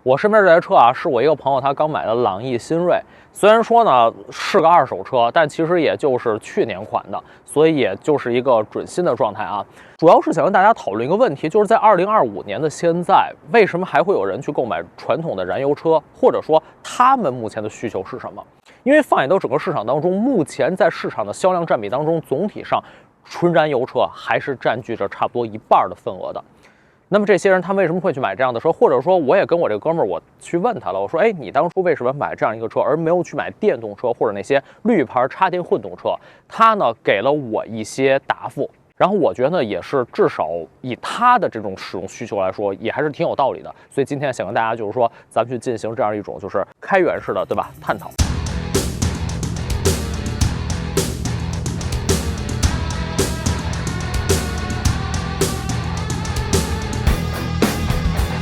我身边这台车啊，是我一个朋友他刚买的朗逸新锐。虽然说呢是个二手车，但其实也就是去年款的，所以也就是一个准新的状态啊。主要是想跟大家讨论一个问题，就是在2025年的现在，为什么还会有人去购买传统的燃油车，或者说他们目前的需求是什么？因为放眼到整个市场当中，目前在市场的销量占比当中，总体上纯燃油车还是占据着差不多一半的份额的。那么这些人他为什么会去买这样的车？或者说我也跟我这个哥们儿我去问他了，我说哎，你当初为什么买这样一个车，而没有去买电动车或者那些绿牌插电混动车？他呢给了我一些答复，然后我觉得也是至少以他的这种使用需求来说，也还是挺有道理的。所以今天想跟大家就是说，咱们去进行这样一种就是开源式的，对吧？探讨。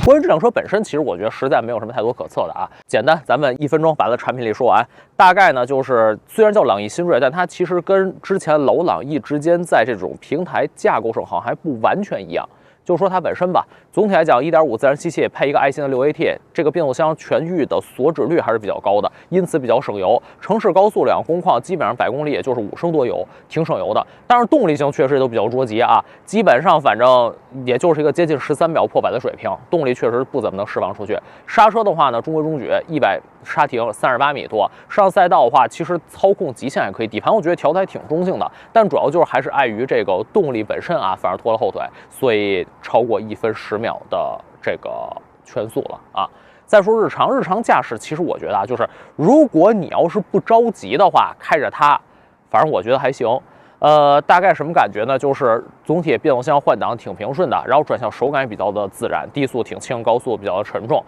关于这辆车本身，其实我觉得实在没有什么太多可测的啊。简单，咱们1分钟把它的产品力说完。大概呢，就是虽然叫朗逸新锐，但它其实跟之前老朗逸之间在这种平台架构上好像还不完全一样。就说它本身吧，总体来讲 1.5 自然吸气配一个爱信的6AT， 这个变速箱全域的锁止率还是比较高的，因此比较省油。城市高速两工况基本上100公里也就是5升多油，挺省油的。但是动力性确实都比较捉急啊，基本上反正也就是一个接近13秒破百的水平，动力确实不怎么能释放出去。刹车的话呢，中规中矩，100刹停38米多。上赛道的话，其实操控极限还可以，底盘我觉得调的还挺中性的，但主要就是还是碍于这个动力本身啊，反而拖了后腿，所以超过1分10秒的这个圈速了啊。再说日常驾驶，其实我觉得啊，就是如果你要是不着急的话，开着它，反正我觉得还行。大概什么感觉呢？就是总体变速箱换挡挺平顺的，然后转向手感也比较的自然，低速挺轻，高速比较的沉重。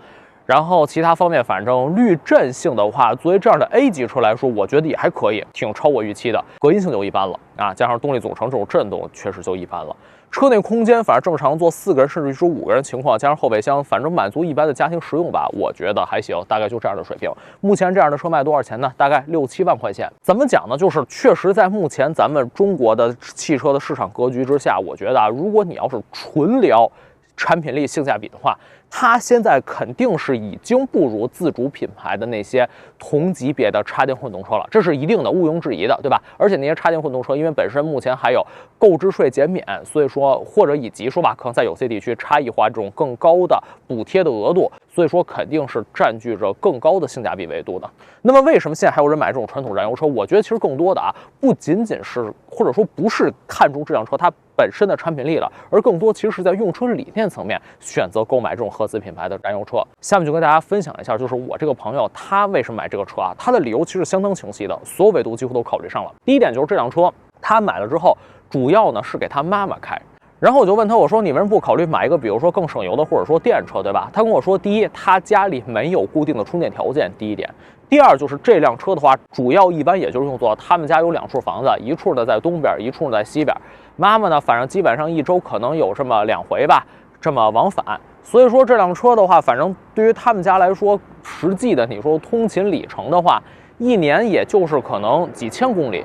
然后其他方面，反正滤震性的话，作为这样的 A 级车来说，我觉得也还可以，挺超我预期的。隔音性就一般了啊，加上动力总成这种震动，确实就一般了。车内空间反正正常坐4个人甚至是5个人情况，加上后备箱，反正满足一般的家庭实用吧，我觉得还行，大概就这样的水平。目前这样的车卖多少钱呢？大概6、7万块钱。怎么讲呢？就是确实在目前咱们中国的汽车的市场格局之下，我觉得啊，如果你要是纯聊产品力、性价比的话，它现在肯定是已经不如自主品牌的那些同级别的插电混动车了，这是一定的，毋庸置疑的，对吧？而且那些插电混动车，因为本身目前还有购置税减免，所以说或者以及说吧，可能在有些地区差异化这种更高的补贴的额度，所以说肯定是占据着更高的性价比维度的。那么为什么现在还有人买这种传统燃油车？我觉得其实更多的啊，不仅仅是或者说不是看中这辆车它本身的产品力了，而更多其实是在用车理念层面选择购买这种合资品牌的燃油车。下面就跟大家分享一下，就是我这个朋友他为什么买这个车啊？他的理由其实相当清晰的，所有维度几乎都考虑上了。第一点就是这辆车他买了之后，主要呢是给他妈妈开。然后我就问他，我说你为什么不考虑买一个比如说更省油的，或者说电车，对吧？他跟我说，第一，他家里没有固定的充电条件，第一点。第二就是这辆车的话，主要一般也就是用作他们家有2处房子，一处呢在东边，一处呢在西边。妈妈呢，反正基本上1周可能有这么2回吧，这么往返。所以说这辆车的话，反正对于他们家来说，实际的你说通勤里程的话，1年也就是可能几千公里。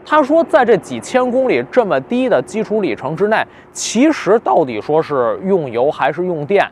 他说，在这几千公里这么低的基础里程之内，其实到底说是用油还是用电，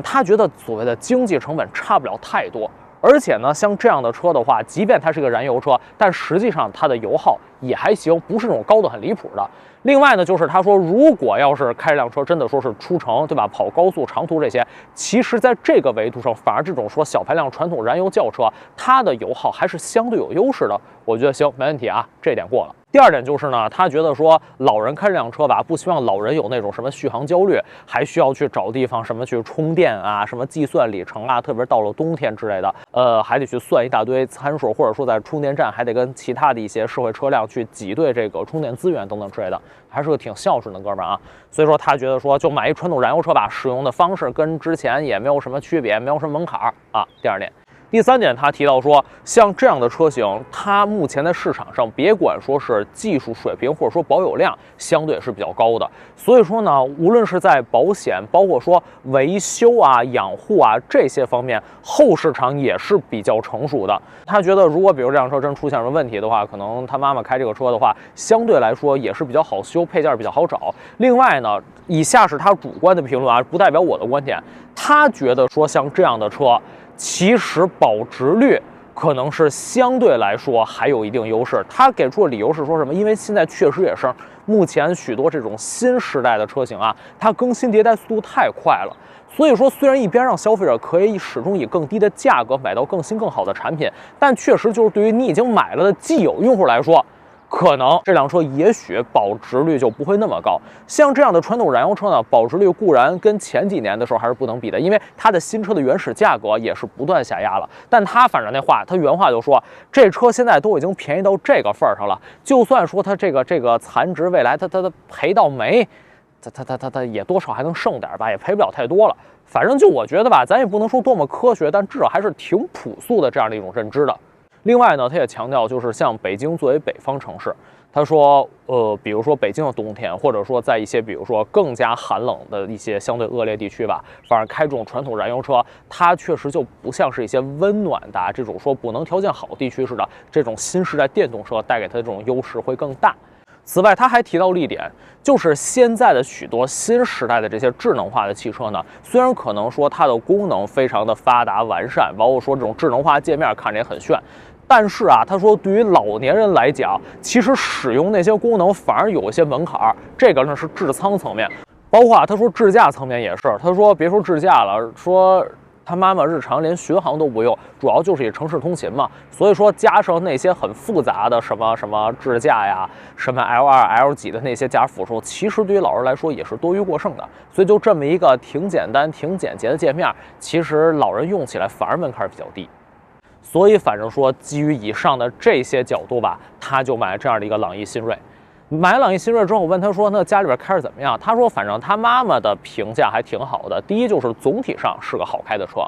他觉得所谓的经济成本差不了太多。而且呢，像这样的车的话，即便它是个燃油车，但实际上它的油耗也还行，不是那种高的很离谱的。另外呢，就是他说，如果要是开这辆车真的说是出城，对吧，跑高速长途这些，其实在这个维度上，反而这种说小排量传统燃油轿车，它的油耗还是相对有优势的。我觉得行，没问题啊，这点过了。第二点就是呢，他觉得说老人开这辆车吧，不希望老人有那种什么续航焦虑，还需要去找地方什么去充电啊，什么计算里程啊，特别到了冬天之类的，还得去算一大堆参数，或者说在充电站还得跟其他的一些社会车辆去挤兑这个充电资源等等之类的，还是个挺孝顺的哥们儿啊。所以说他觉得说就买一传统燃油车吧，使用的方式跟之前也没有什么区别，没有什么门槛啊。第二点。第三点，他提到说，像这样的车型，它目前在市场上，别管说是技术水平或者说保有量，相对是比较高的。所以说呢，无论是在保险，包括说维修啊、养护啊这些方面，后市场也是比较成熟的。他觉得，如果比如这辆车真出现什么问题的话，可能他妈妈开这个车的话，相对来说也是比较好修，配件比较好找。另外呢，以下是他主观的评论啊，不代表我的观点。他觉得说像这样的车，其实保值率可能是相对来说还有一定优势。他给出的理由是说什么？因为现在确实也是目前许多这种新时代的车型啊，它更新迭代速度太快了。所以说，虽然一边让消费者可以始终以更低的价格买到更新更好的产品，但确实就是对于你已经买了的既有用户来说，可能这辆车也许保值率就不会那么高。像这样的传统燃油车呢，保值率固然跟前几年的时候还是不能比的，因为它的新车的原始价格也是不断下压了。但他反正那话，他原话就说，这车现在都已经便宜到这个份儿上了，就算说它这个残值未来它赔到没。它也多少还能剩点吧，也赔不了太多了。反正就我觉得吧，咱也不能说多么科学，但至少还是挺朴素的这样的一种认知的。另外呢，他也强调，就是像北京作为北方城市，他说，比如说北京的冬天，或者说在一些比如说更加寒冷的一些相对恶劣地区吧，反而开这种传统燃油车，它确实就不像是一些温暖的这种说补能条件好地区似的，这种新时代电动车带给它的这种优势会更大。此外，他还提到了一点，就是现在的许多新时代的这些智能化的汽车呢，虽然可能说它的功能非常的发达完善，包括说这种智能化界面看着也很炫，但是啊，他说对于老年人来讲，其实使用那些功能反而有一些门槛儿。这个呢是智舱层面，包括他说智驾层面也是，他说别说智驾了，说他妈妈日常连巡航都不用，主要就是以城市通勤嘛。所以说加上那些很复杂的什么智驾呀，什么 L2、L 几的那些加辅助，其实对于老人来说也是多余过剩的。所以就这么一个挺简单、挺简洁的界面，其实老人用起来反而门槛比较低。所以反正说基于以上的这些角度吧，他就买了这样的一个朗逸新锐。买了朗逸新锐之后，我问他说：“那家里边开着怎么样？”他说：“反正他妈妈的评价还挺好的。第一就是总体上是个好开的车，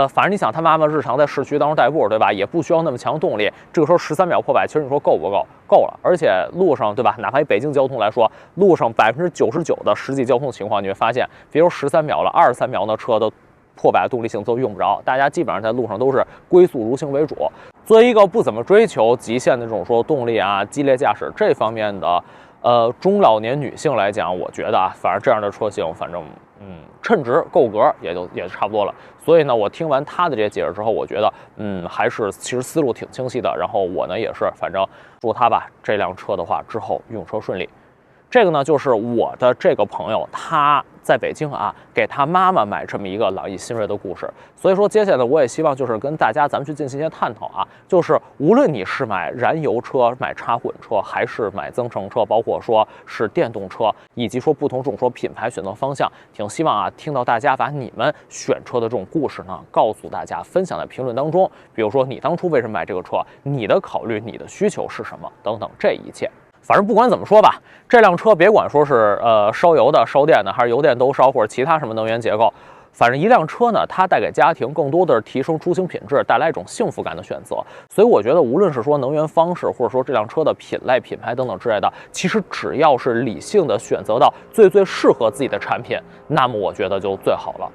反正你想他妈妈日常在市区当中代步，对吧？也不需要那么强动力。这个时候13秒破百，其实你说够不够？够了。而且路上，对吧？哪怕以北京交通来说，路上99%的实际交通情况，你会发现，比如13秒了，23秒的车的破百动力性都用不着，大家基本上在路上都是龟速如行为主。作为一个不怎么追求极限的这种说动力啊、激烈驾驶这方面的中老年女性来讲，我觉得啊，反正这样的车型，反正称职够格也就差不多了。所以呢，我听完他的这些解释之后，我觉得还是其实思路挺清晰的。然后我呢也是，反正祝他吧这辆车的话之后用车顺利。这个呢，就是我的这个朋友，他在北京啊，给他妈妈买这么一个朗逸新锐的故事。所以说，接下来我也希望就是跟大家咱们去进行一些探讨啊，就是无论你是买燃油车、买插混车，还是买增程车，包括说是电动车，以及说不同这种说品牌选择方向，挺希望啊听到大家把你们选车的这种故事呢，告诉大家，分享在评论当中。比如说你当初为什么买这个车，你的考虑、你的需求是什么等等，这一切。反正不管怎么说吧，这辆车别管说是烧油的、烧电的，还是油电都烧，或者其他什么能源结构，反正一辆车呢，它带给家庭更多的是提升出行品质，带来一种幸福感的选择。所以我觉得，无论是说能源方式，或者说这辆车的品类、品牌等等之类的，其实只要是理性的选择到最适合自己的产品，那么我觉得就最好了。